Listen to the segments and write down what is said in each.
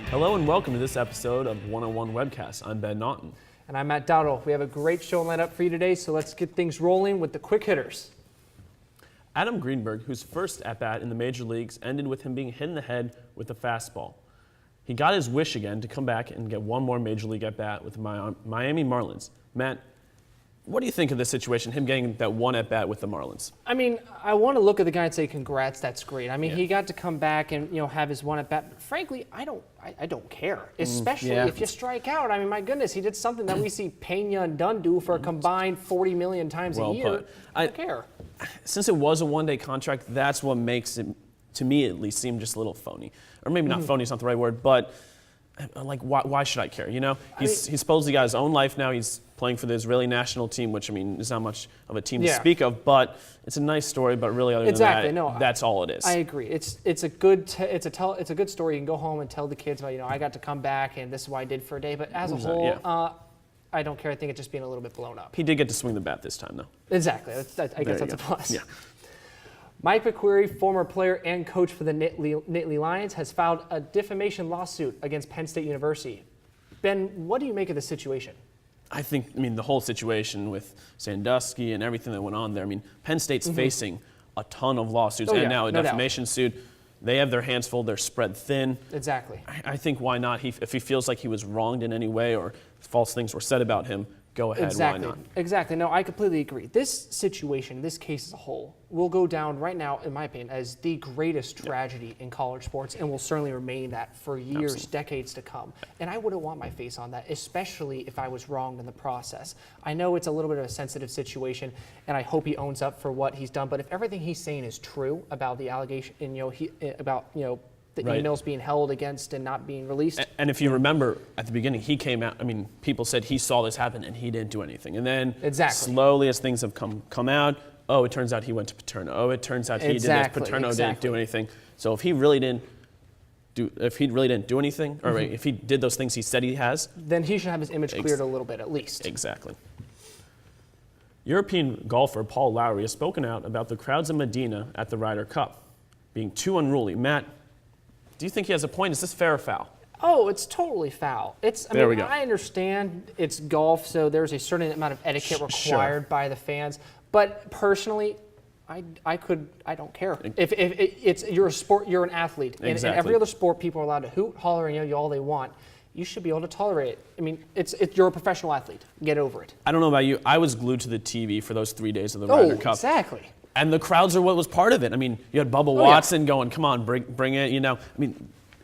Hello and welcome to this episode of 101 Webcast. I'm Ben Naughton. And I'm Matt Dowdle. We have a great show lined up for you today, so let's get things rolling with the quick hitters. Adam Greenburg, whose first at-bat in the major leagues ended with him being hit in the head with a fastball. He got his wish again to come back and get one more major league at-bat with the Miami Marlins. Matt, what do you think of this situation, him getting that one at-bat with the Marlins? I mean, I want to look at the guy and say, congrats, that's great. I mean, he got to come back and, have his one at-bat. But frankly, I don't care, especially if you strike out. I mean, my goodness, he did something that we see Pena and Dunn do for a combined 40 million times a year. Put. I don't care. Since it was a one-day contract, that's what makes it, to me at least, seem just a little phony. Or maybe not phony is not the right word, but like, why should I care? He's supposedly got his own life now. He's playing for the Israeli national team, which, I mean, is not much of a team to speak of, but it's a nice story. But really, other than that, that's all it is. I agree. It's a good story. You can go home and tell the kids about, I got to come back and this is what I did for a day. But as a whole, I don't care. I think it's just being a little bit blown up. He did get to swing the bat this time, though. Exactly. I guess that's a plus. Yeah. Mike McQueary, former player and coach for the Nittany Lions, has filed a defamation lawsuit against Penn State University. Ben, what do you make of the situation? I think, the whole situation with Sandusky and everything that went on there, Penn State's facing a ton of lawsuits and now a defamation suit. They have their hands full. They're spread thin. Exactly. I think why not? If he feels like he was wronged in any way or false things were said about him, go ahead. Exactly. Why not? Exactly. No, I completely agree. This situation, this case as a whole, will go down right now, in my opinion, as the greatest tragedy in college sports and will certainly remain that for years, decades to come. And I wouldn't want my face on that, especially if I was wronged in the process. I know it's a little bit of a sensitive situation, and I hope he owns up for what he's done. But if everything he's saying is true about the allegation, and the emails being held against and not being released. And if you remember, at the beginning, he came out, people said he saw this happen and he didn't do anything. And then slowly as things have come out, it turns out he went to Paterno. it turns out he did this, Paterno didn't do anything. So if he really didn't do anything, or if he did those things he said he has, then he should have his image cleared a little bit at least. Exactly. European golfer Paul Lowry has spoken out about the crowds in Medina at the Ryder Cup being too unruly. Matt, do you think he has a point? Is this fair or foul? Oh, it's totally foul. I understand it's golf, so there's a certain amount of etiquette required by the fans. But personally, I don't care. If you're a sport, you're an athlete. In every other sport, people are allowed to hoot, holler, and yell all they want. You should be able to tolerate it. You're a professional athlete. Get over it. I don't know about you. I was glued to the TV for those 3 days of the Ryder Cup. Exactly. And the crowds are what was part of it. You had Bubba Watson going, come on, bring it.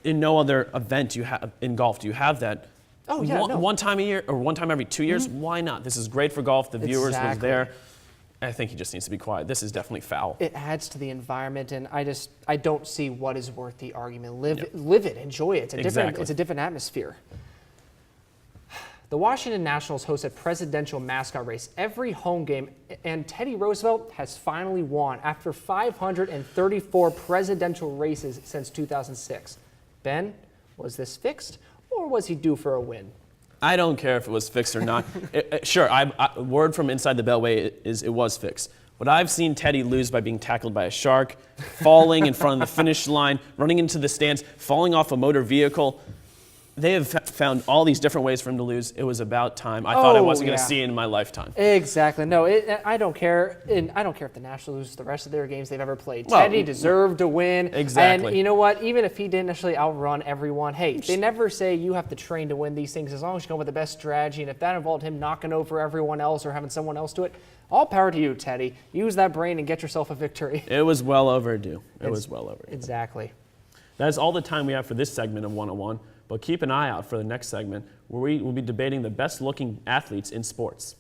In no other event in golf do you have that. One time a year or one time every 2 years, why not? This is great for golf. The viewers was there. I think he just needs to be quiet. This is definitely foul. It adds to the environment, and I don't see what is worth the argument. Live it, enjoy it. It's a different atmosphere. The Washington Nationals host a presidential mascot race every home game, and Teddy Roosevelt has finally won after 534 presidential races since 2006. Ben, was this fixed, or was he due for a win? I don't care if it was fixed or not. Word from inside the Beltway is it was fixed. But I've seen Teddy lose by being tackled by a shark, falling in front of the finish line, running into the stands, falling off a motor vehicle. They have found all these different ways for him to lose. It was about time. I thought I wasn't going to see it in my lifetime. Exactly. No, I don't care. And I don't care if the Nationals lose the rest of their games they've ever played. Teddy deserved to win. Exactly. And you know what? Even if he didn't necessarily outrun everyone, hey, they never say you have to train to win these things as long as you go with the best strategy. And if that involved him knocking over everyone else or having someone else do it, all power to you, Teddy. Use that brain and get yourself a victory. It was well overdue. Exactly. That is all the time we have for this segment of 101. But keep an eye out for the next segment where we will be debating the best-looking athletes in sports.